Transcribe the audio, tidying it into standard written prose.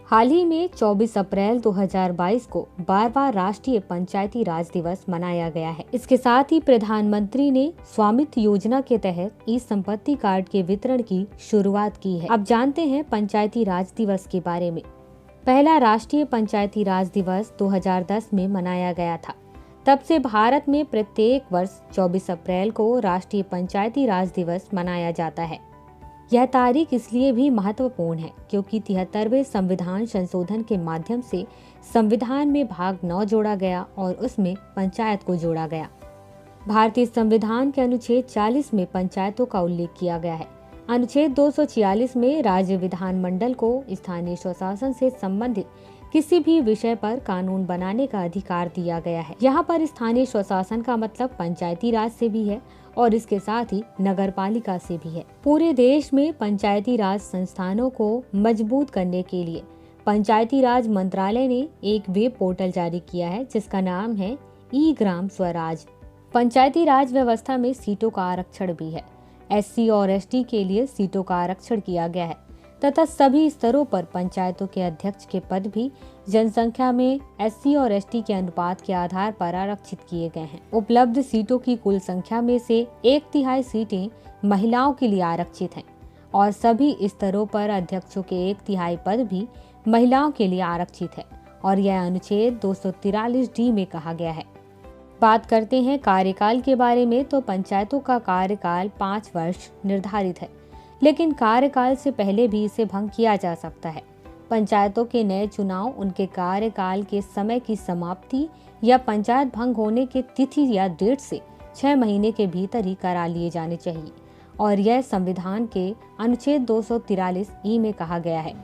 हाल ही में 24 अप्रैल 2022 को बार राष्ट्रीय पंचायती राज दिवस मनाया गया है। इसके साथ ही प्रधानमंत्री ने स्वामित्व योजना के तहत ई संपत्ति कार्ड के वितरण की शुरुआत की है। अब जानते हैं पंचायती राज दिवस के बारे में। पहला राष्ट्रीय पंचायती राज दिवस 2010 में मनाया गया था। तब से भारत में प्रत्येक वर्ष 24 अप्रैल को राष्ट्रीय पंचायती राज दिवस मनाया जाता है। यह तारीख इसलिए भी महत्वपूर्ण है क्योंकि 73वें संविधान संशोधन के माध्यम से संविधान में भाग 9 जोड़ा गया और उसमें पंचायत को जोड़ा गया। भारतीय संविधान के अनुच्छेद 40 में पंचायतों का उल्लेख किया गया है। अनुच्छेद 246 में राज्य विधानमंडल को स्थानीय स्वशासन से संबंधित किसी भी विषय पर कानून बनाने का अधिकार दिया गया है। यहाँ पर स्थानीय स्वशासन का मतलब पंचायती राज से भी है और इसके साथ ही नगर पालिका से भी है। पूरे देश में पंचायती राज संस्थानों को मजबूत करने के लिए पंचायती राज मंत्रालय ने एक वेब पोर्टल जारी किया है जिसका नाम है ई ग्राम स्वराज। पंचायती राज व्यवस्था में सीटों का आरक्षण भी है। SC और ST के लिए सीटों का आरक्षण किया गया है तथा सभी स्तरों पर पंचायतों के अध्यक्ष के पद भी जनसंख्या में SC और ST के अनुपात के आधार पर आरक्षित किए गए हैं। उपलब्ध सीटों की कुल संख्या में से 1/3 सीटें महिलाओं के लिए आरक्षित हैं और सभी स्तरों पर अध्यक्षों के 1/3 पद भी महिलाओं के लिए आरक्षित है और यह अनुच्छेद 243D में कहा गया है। बात करते हैं कार्यकाल के बारे में, तो पंचायतों का कार्यकाल 5 वर्ष निर्धारित है, लेकिन कार्यकाल से पहले भी इसे भंग किया जा सकता है। पंचायतों के नए चुनाव उनके कार्यकाल के समय की समाप्ति या पंचायत भंग होने की तिथि या डेट से 6 महीने के भीतर ही करा लिए जाने चाहिए और यह संविधान के अनुच्छेद 243E में कहा गया है।